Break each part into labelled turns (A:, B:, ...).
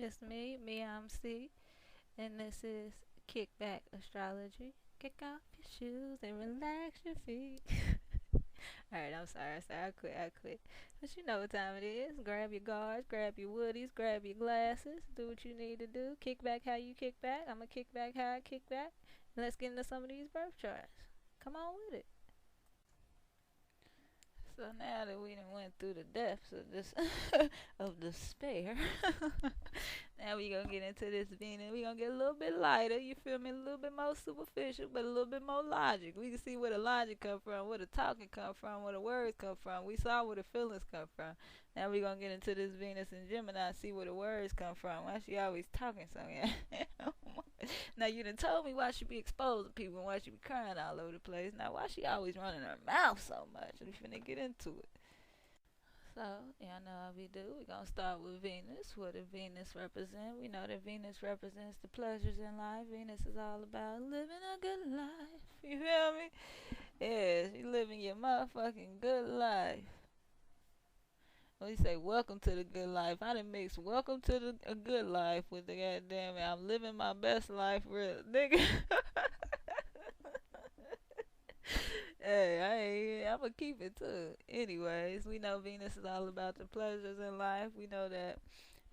A: Just me, I'm C, and this is Kickback Astrology. Kick off your shoes and relax your feet. Alright, I'm sorry, I quit. But you know what time it is. Grab your guards, grab your woodies, grab your glasses, do what you need to do. Kick back how you kick back. I'ma kick back how I kick back. And let's get into some of these birth charts. Come on with it. So now that we done went through the depths of this of despair, now we gonna get into this Venus. We gonna get a little bit lighter. You feel me? A little bit more superficial, but a little bit more logic. We can see where the logic come from, where the talking come from, where the words come from. We saw where the feelings come from. Now we gonna get into this Venus and Gemini, see where the words come from. Why she always talking so yeah? Now you done told me why she be exposing people and why she be crying all over the place. Now why she always running her mouth so much? We finna get into it. So, y'all know how we do. We're gonna start with Venus. What does Venus represent? We know that Venus represents the pleasures in life. Venus is all about living a good life. You feel me? Yeah, you living your motherfucking good life. When you say welcome to the good life, I done mix welcome to the a good life with the goddamn I'm living my best life real nigga. Hey, I'ma keep it too. Anyways, we know Venus is all about the pleasures in life. We know that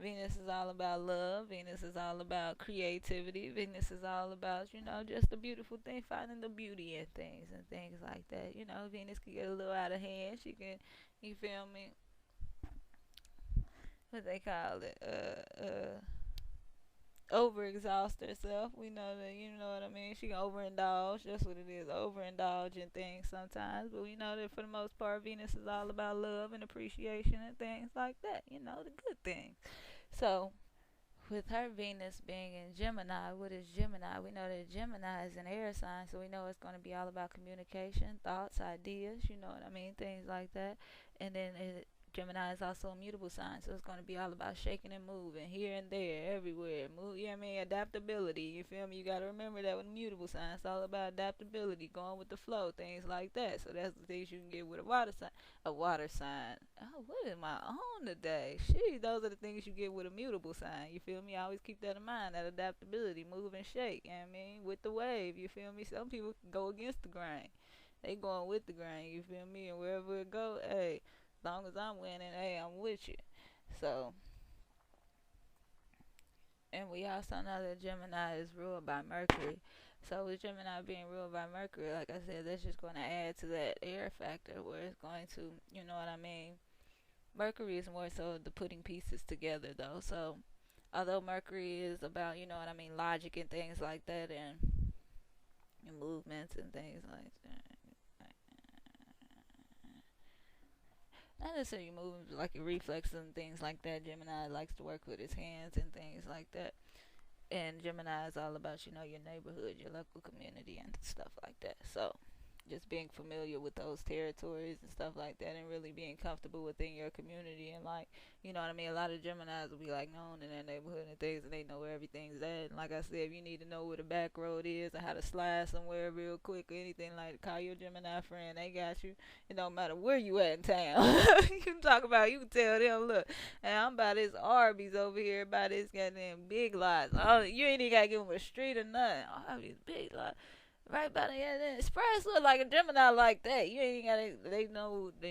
A: Venus is all about love. Venus is all about creativity. Venus is all about, just the beautiful thing, finding the beauty in things and things like that. Venus can get a little out of hand. She can, you feel me? What they call it? Overexhaust herself. We know that, you know what I mean. She can overindulge. That's what it is. Overindulge in things sometimes. But we know that for the most part, Venus is all about love and appreciation and things like that. The good things. So, with her Venus being in Gemini, what is Gemini? We know that Gemini is an air sign, so we know it's going to be all about communication, thoughts, ideas, you know what I mean, things like that. And then Gemini is also a mutable sign, so it's going to be all about shaking and moving here and there, everywhere. Move, you know what I mean? Adaptability, you feel me? You got to remember that with mutable signs, it's all about adaptability, going with the flow, things like that. So that's the things you can get with a water sign. A water sign. Oh, what am I on today? Shit, those are the things you get with a mutable sign. You feel me? I always keep that in mind. That adaptability, move and shake. You know what I mean? With the wave. You feel me? Some people go against the grain. They going with the grain. You feel me? And wherever it go, hey, as long as I'm winning, hey, I'm with you. So, and we also know that Gemini is ruled by Mercury. So with Gemini being ruled by Mercury, like I said, that's just going to add to that air factor where it's going to, you know what I mean? Mercury is more so the putting pieces together though. So although Mercury is about, you know what I mean, logic and things like that and movements and things like that. Not necessarily moves like reflexes and things like that. Gemini likes to work with his hands and things like that. And Gemini is all about, your neighborhood, your local community and stuff like that. So just being familiar with those territories and stuff like that and really being comfortable within your community and like, you know what I mean, a lot of Geminis will be like known in their neighborhood and things and they know where everything's at. And like I said, if you need to know where the back road is and how to slide somewhere real quick or anything like that, call your Gemini friend, they got you. It don't matter where you at in town. You can talk about, you can tell them, look, and I'm by this Arby's over here by this goddamn big lots. Oh, you ain't even gotta give them a street or nothing. Arby's big lot right by the end. Express look like a Gemini like that. You ain't gotta. They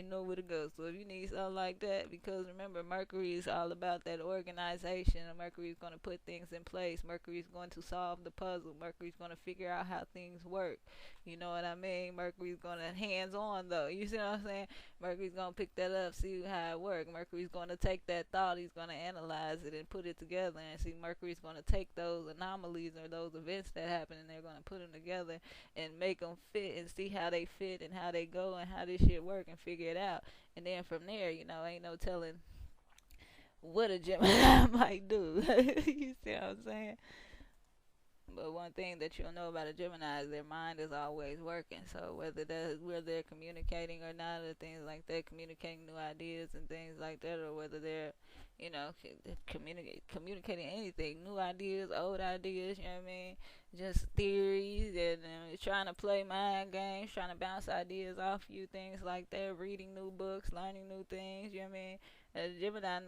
A: know where to go. So if you need something like that, because remember Mercury is all about that organization. And Mercury is going to put things in place. Mercury is going to solve the puzzle. Mercury is going to figure out how things work. You know what I mean? Mercury's going to hands on though. You see what I'm saying? Mercury's going to pick that up, see how it works. Mercury's going to take that thought, he's going to analyze it and put it together. And see, Mercury's going to take those anomalies or those events that happen and they're going to put them together and make them fit and see how they fit and how they go and how this shit work and figure it out. And then from there, ain't no telling what a Gemini might do. You see what I'm saying? But one thing that you'll know about a Gemini is their mind is always working. So whether they're communicating or not, or things like that, communicating new ideas and things like that, or whether they're, communicating anything, new ideas, old ideas, you know what I mean, just theories and trying to play mind games, trying to bounce ideas off you, things like that, reading new books, learning new things, you know what I mean. Gemini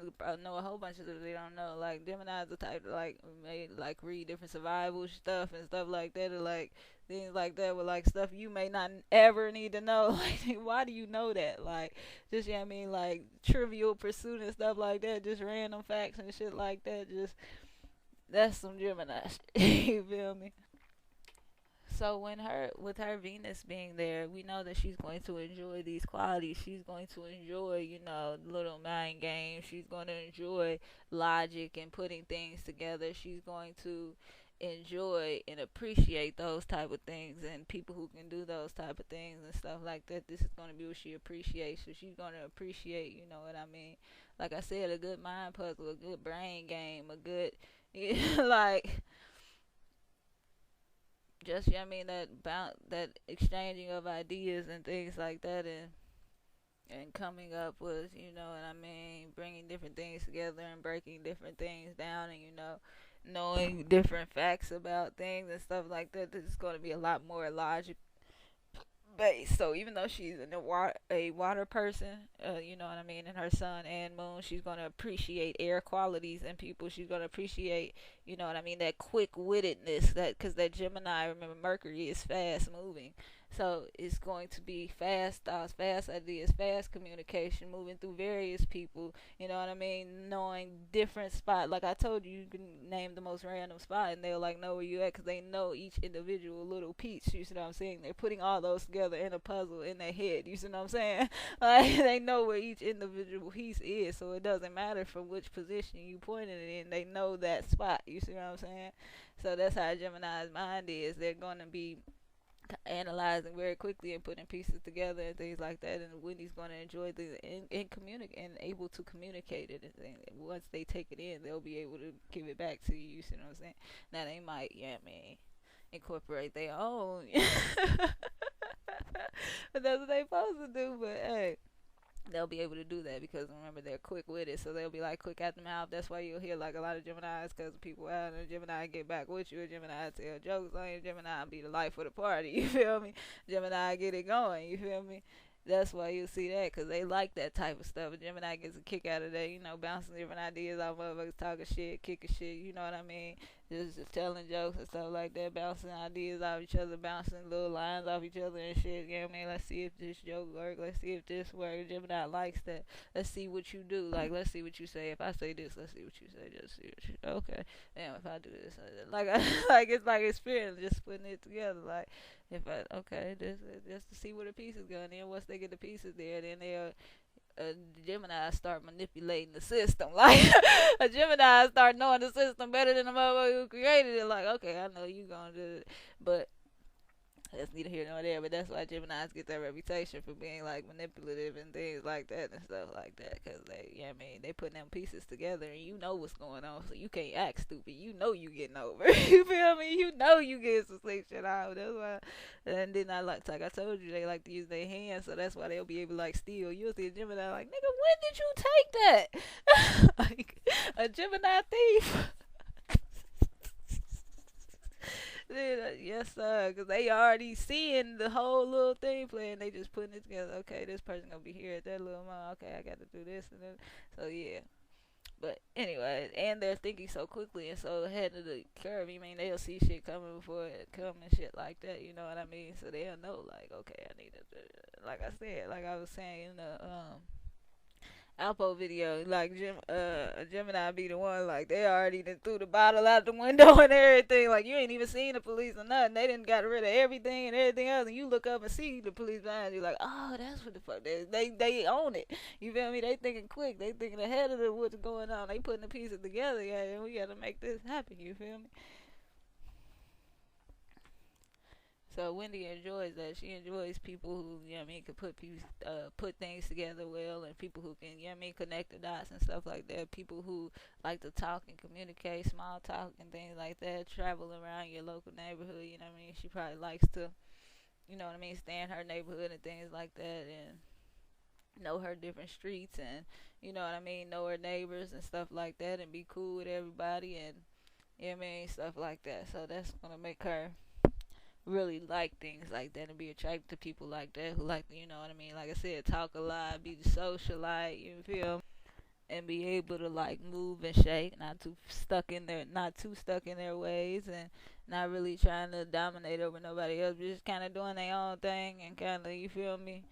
A: know a whole bunch of stuff they don't know. Like Gemini's the type to like may like read different survival stuff and stuff like that, or like things like that with like stuff you may not ever need to know. Like why do you know that? Like just you know what I mean, like Trivial Pursuit and stuff like that, just random facts and shit like that. Just that's some Gemini shit. You feel me? So when her with her Venus being there, we know that she's going to enjoy these qualities. She's going to enjoy, little mind games. She's going to enjoy logic and putting things together. She's going to enjoy and appreciate those type of things and people who can do those type of things and stuff like that. This is going to be what she appreciates. So she's going to appreciate, you know what I mean? Like I said, a good mind puzzle, a good brain game, a good like just I mean that exchanging of ideas and things like that, and coming up with what I mean, bringing different things together and breaking different things down, and knowing different facts about things and stuff like that. This is going to be a lot more logic base. So even though she's a water person, you know what I mean, in her sun and moon, she's gonna appreciate air qualities in people. She's gonna appreciate, you know what I mean, that quick wittedness. That because that Gemini, remember, Mercury is fast moving. So it's going to be fast thoughts, fast ideas, fast communication, moving through various people. You know what I mean? Knowing different spots. Like I told you, you can name the most random spot, and they'll like know where you at because they know each individual little piece. You see what I'm saying? They're putting all those together in a puzzle in their head. You see what I'm saying? Like they know where each individual piece is, so it doesn't matter from which position you pointed it in. They know that spot. You see what I'm saying? So that's how Gemini's mind is. They're going to be analyzing very quickly and putting pieces together and things like that. And Wendy's going to enjoy the and communicate and able to communicate it. And once they take it in, they'll be able to give it back to you. You see what I'm saying? Now they might, yeah, I mean, incorporate their own, but that's what they supposed to do. But hey, they'll be able to do that because remember they're quick with it, so they'll be like quick at the mouth. That's why you'll hear like a lot of Geminis because people out and Gemini get back with you. A Gemini tell jokes on you. Gemini be the life of the party. You feel me? Gemini get it going. You feel me? That's why you see that because they like that type of stuff. A Gemini gets a kick out of that, bouncing different ideas off motherfuckers, talking shit, kicking shit. You know what I mean? Just telling jokes and stuff like that, bouncing ideas off each other, bouncing little lines off each other and shit. You know what I mean? Let's see if this joke works. Let's see if this works. Gemini likes that. Let's see what you do. Like, let's see what you say. If I say this, let's see what you say. Just see what you. Okay. Damn, if I do this, like, like it's like experience, just putting it together. Like, if I okay, this just to see where the pieces go. And then once they get the pieces there, then they'll Gemini start manipulating the system. Like a Gemini start knowing the system better than the motherfucker who created it. Like, okay, I know you gonna do it, but that's neither here nor there. But that's why Geminis get that reputation for being like manipulative and things like that and stuff like that. Cause they, I mean, they putting them pieces together and you know what's going on, so you can't act stupid. You know you getting over. You feel me? You know you getting some slick shit out. That's why. And then I like I told you, they like to use their hands, so that's why they'll be able to like steal. You'll see a Gemini like, nigga, when did you take that? Like a Gemini thief. Yes, sir. Because they already seeing the whole little thing playing. They just putting it together. Okay, this person gonna be here at that little moment. Okay, I got to do this and then. So yeah. But anyway, and they're thinking so quickly and so ahead of the curve. You mean they'll see shit coming before it come and shit like that. You know what I mean? So they'll know like, okay, I need to. Like I said, like I was saying in the Alpo video, like Gemini be the one, like they already done threw the bottle out the window and everything. Like you ain't even seen the police or nothing. They didn't got rid of everything and everything else, and you look up and see the police behind you, like, oh, that's what the fuck they own it. You feel me? They thinking quick. They thinking ahead of what's going on. They putting the pieces together. Yeah, and we gotta make this happen. You feel me? So Wendy enjoys that. She enjoys people who, can put things together well, and people who can, connect the dots and stuff like that. People who like to talk and communicate, small talk and things like that. Travel around your local neighborhood. You know what I mean? She probably likes to, stay in her neighborhood and things like that, and know her different streets, and know her neighbors and stuff like that, and be cool with everybody, and stuff like that. So that's gonna make her really like things like that and be attracted to people like that who like, like I said, talk a lot, be the socialite, you feel me? and be able to like move and shake, not too stuck in their ways, and not really trying to dominate over nobody else, just kind of doing their own thing and kind of, you feel me,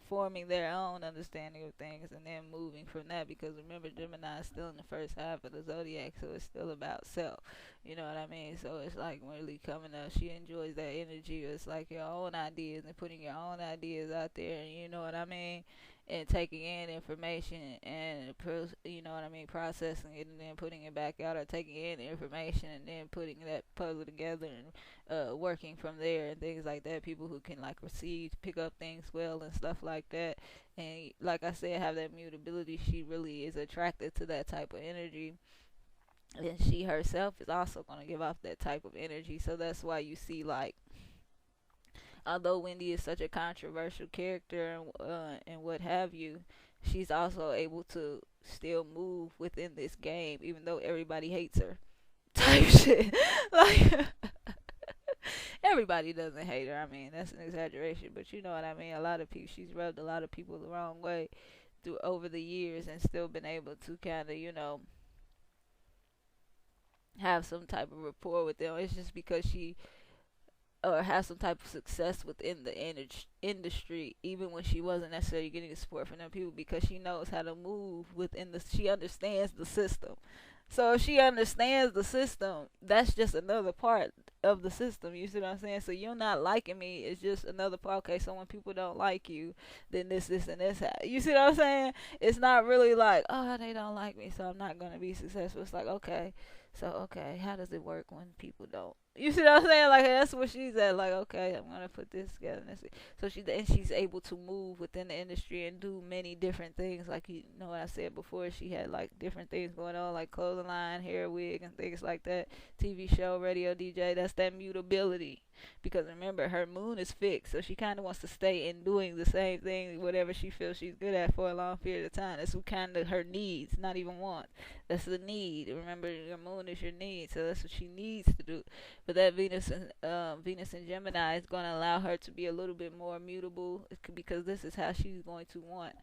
A: forming their own understanding of things and then moving from that. Because remember, Gemini is still in the first half of the zodiac, so it's still about self. You know what I mean? So it's like really coming up. She enjoys that energy. It's like your own ideas and putting your own ideas out there, and you know what I mean? And taking in information and you know what I mean, processing it and then putting it back out, or taking in information and then putting that puzzle together and working from there and things like that. People who can like receive, pick up things well and stuff like that. And like I said, have that mutability. She really is attracted to that type of energy. And she herself is also going to give off that type of energy. So that's why you see, like, although Wendy is such a controversial character and what have you, she's also able to still move within this game, even though everybody hates her. Type shit. Like, everybody doesn't hate her. I mean, that's an exaggeration, but you know what I mean. A lot of people, she's rubbed a lot of people the wrong way through over the years, and still been able to kind of, have some type of rapport with them. It's just because she or have some type of success within the industry, even when she wasn't necessarily getting the support from them people, because she knows how to move within she understands the system. So if she understands the system, that's just another part of the system. You see what I'm saying? So you're not liking me. It's just another part. Okay, so when people don't like you, then this, and this. You see what I'm saying? It's not really like, oh, they don't like me, so I'm not going to be successful. It's like, okay, so, okay, how does it work when people don't? You see what I'm saying? Like, that's what she's at. Like, okay, I'm gonna put this together. So she's able to move within the industry and do many different things. Like, you know what I said before, she had like different things going on, like clothing line, hair, wig, and things like that. TV show, radio DJ. That's that mutability. Because remember, her moon is fixed, so she kind of wants to stay in doing the same thing, whatever she feels she's good at, for a long period of time. That's what kind of her needs, not even want. That's the need. Remember, your moon is your need, so that's what she needs to do. But that Venus and Gemini is going to allow her to be a little bit more mutable, because this is how she's going to want.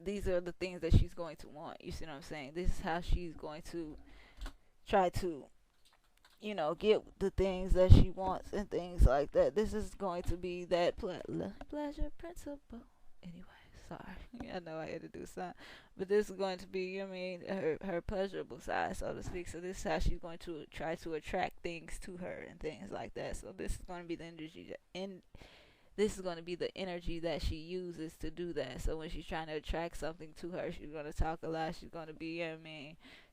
A: These are the things that she's going to want. You see what I'm saying? This is how she's going to try to, get the things that she wants and things like that. This is going to be that pleasure principle. Anyway, sorry. I know I had to do something. But this is going to be, her pleasurable side, so to speak. So this is how she's going to try to attract things to her and things like that. So this is going to be the energy this is going to be the energy that she uses to do that. So when she's trying to attract something to her, she's going to talk a lot. She's going to be,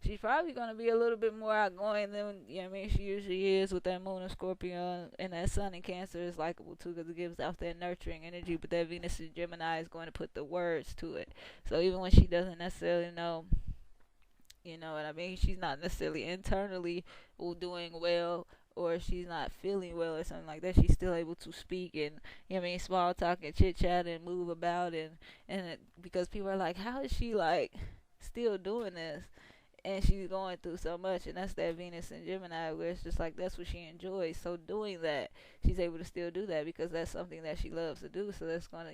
A: she's probably going to be a little bit more outgoing than, she usually is, with that moon in Scorpio, and that sun in Cancer is likable too, because it gives off that nurturing energy. But that Venus in Gemini is going to put the words to it. So even when she doesn't necessarily know, you know what I mean, she's not necessarily internally doing well, or she's not feeling well or something like that, she's still able to speak and, small talk and chit chat and move about, because people are like, how is she like still doing this, and she's going through so much. And that's that Venus and Gemini, where it's just like that's what she enjoys. So doing that, she's able to still do that because that's something that she loves to do. So that's gonna,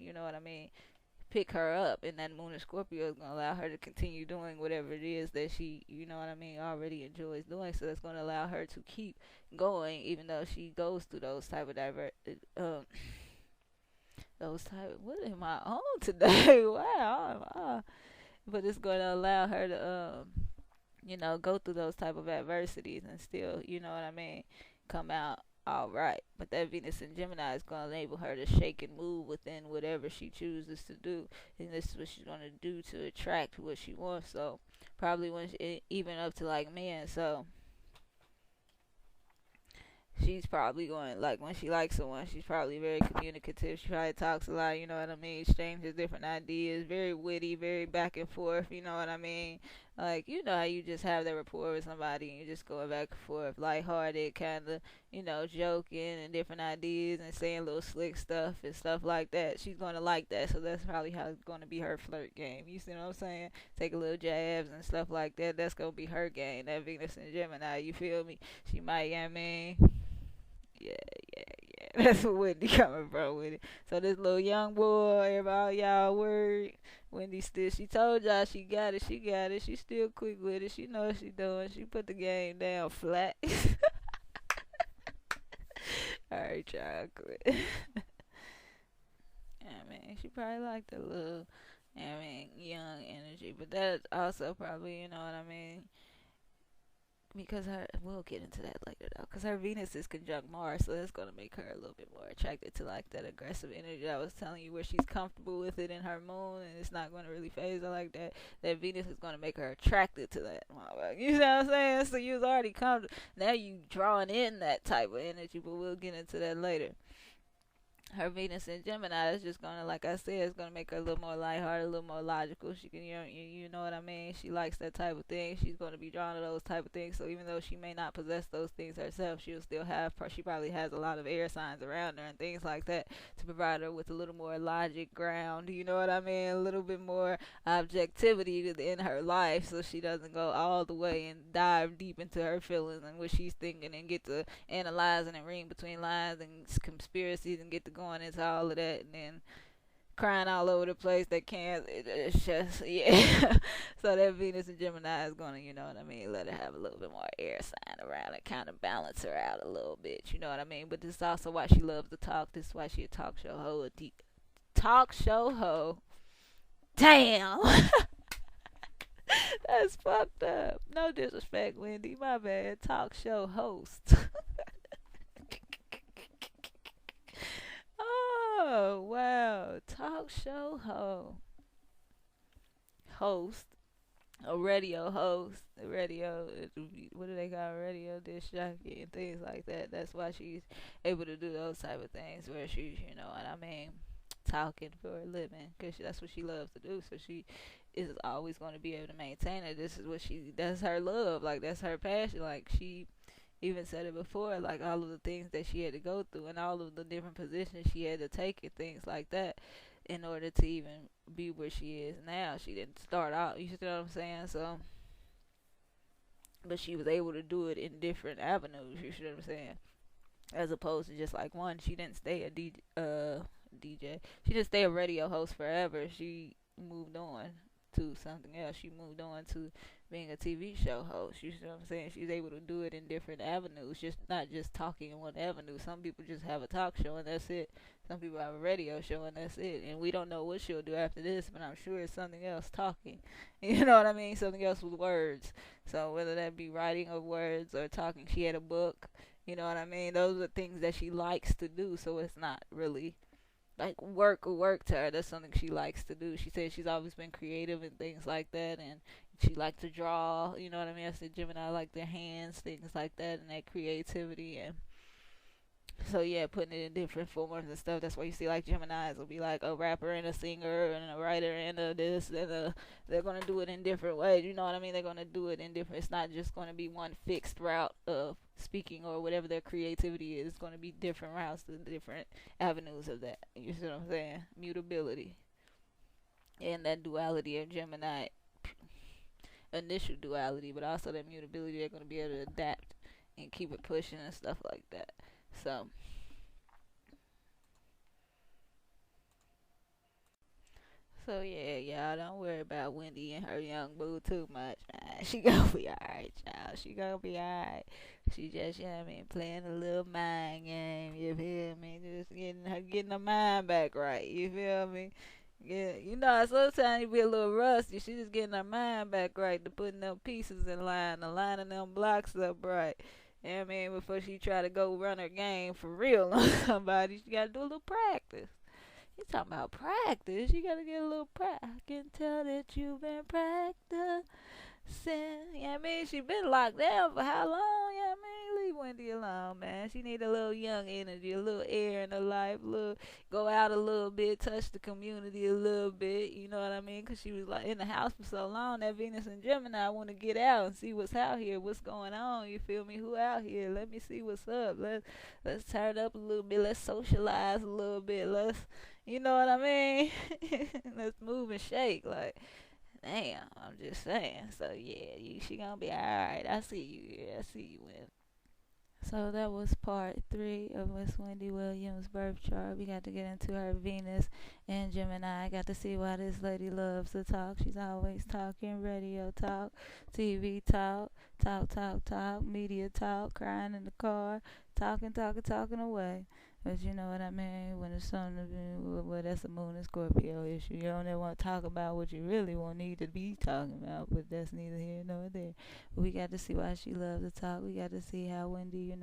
A: pick her up, and that moon in Scorpio is going to allow her to continue doing whatever it is that she, already enjoys doing. So that's going to allow her to keep going, even though she goes through those type of what am I on today? Wow. But it's going to allow her to, go through those type of adversities and still, come out all right. But that Venus in Gemini is going to enable her to shake and move within whatever she chooses to do, and this is what she's going to do to attract what she wants. So probably even up to like men. So she's probably going, like, when she likes someone, she's probably very communicative. She probably talks a lot, exchanges different ideas, very witty, very back and forth, you know what I mean? Like, how you just have that rapport with somebody and you just going back and forth, lighthearted, kind of, joking and different ideas and saying little slick stuff and stuff like that. She's going to like that, so that's probably how it's going to be her flirt game. You see what I'm saying? Take a little jabs and stuff like that. That's going to be her game, that Venus and Gemini, you feel me? She might, yeah, yeah. That's what Wendy coming from with it. So this little young boy, everybody y'all worried. Wendy still, she told y'all she got it, she got it. She still quick with it. She know what she doing. She put the game down flat. Alright, y'all quit. I mean, she probably liked a little, I mean, young energy, but that's also probably, you know what I mean, because her, we'll get into that later though, because her Venus is conjunct Mars, so that's going to make her a little bit more attracted to like that aggressive energy I was telling you, where she's comfortable with it in her moon and it's not going to really phase her like that. That Venus is going to make her attracted to that. You know what I'm saying? So you was already comfortable, now you drawing in that type of energy, but we'll get into that later. Her Venus in Gemini is just gonna, like I said, it's gonna make her a little more lighthearted, a little more logical. She can, you know what I mean. She likes that type of thing. She's gonna be drawn to those type of things. So even though she may not possess those things herself, she'll still have. She probably has a lot of air signs around her and things like that to provide her with a little more logic ground. You know what I mean? A little bit more objectivity in her life, so she doesn't go all the way and dive deep into her feelings and what she's thinking and get to analyzing and reading between lines and conspiracies and get to going into all of that and then crying all over the place. That can't, it's just, yeah. So that Venus and Gemini is gonna, you know what I mean, let her have a little bit more air sign around it, kind of balance her out a little bit, you know what I mean. But this is also why she loves to talk. This is why she a talk show hoe, talk show hoe. Damn. That's fucked up. No disrespect, Wendy, my bad. Talk show host. Oh wow, talk show host, a radio host, a radio, what do they call a radio disc jockey and things like that. That's why she's able to do those type of things where she's, you know what I mean, talking for a living, because that's what she loves to do. So she is always going to be able to maintain it. This is what that's her love, like that's her passion. Like she even said it before, like all of the things that she had to go through and all of the different positions she had to take and things like that in order to even be where she is now. She didn't start out, you see what I'm saying? So, but she was able to do it in different avenues, you see what I'm saying? As opposed to just like one, she didn't stay a DJ. She didn't stay a radio host forever. She moved on to something else. She moved on to being a TV show host. You know what I'm saying? She's able to do it in different avenues, just not just talking in one avenue. Some people just have a talk show and that's it. Some people have a radio show and that's it. And we don't know what she'll do after this, but I'm sure it's something else talking. You know what I mean? Something else with words. So whether that be writing of words or talking, she had a book. You know what I mean? Those are things that she likes to do. So it's not really like work to her. That's something she likes to do. She says she's always been creative and things like that, and she likes to draw. You know what I mean? I said Gemini like their hands, things like that, and that creativity. And so yeah, putting it in different forms and stuff. That's why you see like Geminis will be like a rapper and a singer and a writer and a this and a, they're gonna do it in different ways. You know what I mean? They're gonna do it in different. It's not just gonna be one fixed route of speaking or whatever their creativity is. It's gonna be different routes to different avenues of that. You see what I'm saying? Mutability and that duality of Gemini, initial duality, but also that mutability. They're gonna be able to adapt and keep it pushing and stuff like that. So yeah, y'all don't worry about Wendy and her young boo too much, man. She gonna be alright, y'all. She gonna be alright. She just, you know what I mean, playing a little mind game, you feel me? Just getting her mind back right, you feel me? Yeah, you know, sometimes you be a little rusty. She just getting her mind back right, to putting them pieces in line, aligning them blocks up right. You know what I mean? Before she try to go run her game for real on somebody, she gotta do a little practice. You talking about practice? You gotta get a little practice. I can tell that you've been practicing. Yeah, I mean, she been locked down for how long? Yeah, I mean, leave Wendy alone, man. She need a little young energy, a little air in her life, go out a little bit, touch the community a little bit. You know what I mean? 'Cause she was like in the house for so long. That Venus and Gemini want to get out and see what's out here, what's going on. You feel me? Who out here? Let me see what's up. Let's turn up a little bit. Let's socialize a little bit. You know what I mean? Let's move and shake. Like, damn, I'm just saying. So yeah, she gonna be alright. I see you. Yeah, I see you, Win. So that was part 3 of Miss Wendy Williams' birth chart. We got to get into her Venus and Gemini. I got to see why this lady loves to talk. She's always talking, radio talk, TV talk, talk, media talk, crying in the car, talking away. But you know what I mean? When it's something, well, that's a Moon and Scorpio issue. You don't ever want to talk about what you really won't need to be talking about, but that's neither here nor there. But we got to see why she loves to talk. We got to see how Wendy,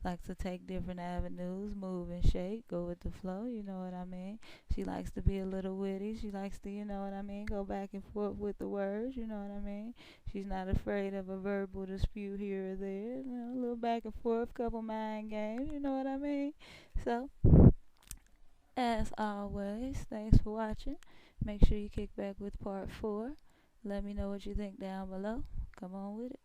A: likes to take different avenues, move and shake, go with the flow. You know what I mean? She likes to be a little witty. She likes to, go back and forth with the words. You know what I mean? She's not afraid of a verbal dispute here or there. A little back and forth, couple mind games. You know what I mean? So, as always, thanks for watching. Make sure you kick back with part 4. Let me know what you think down below. Come on with it.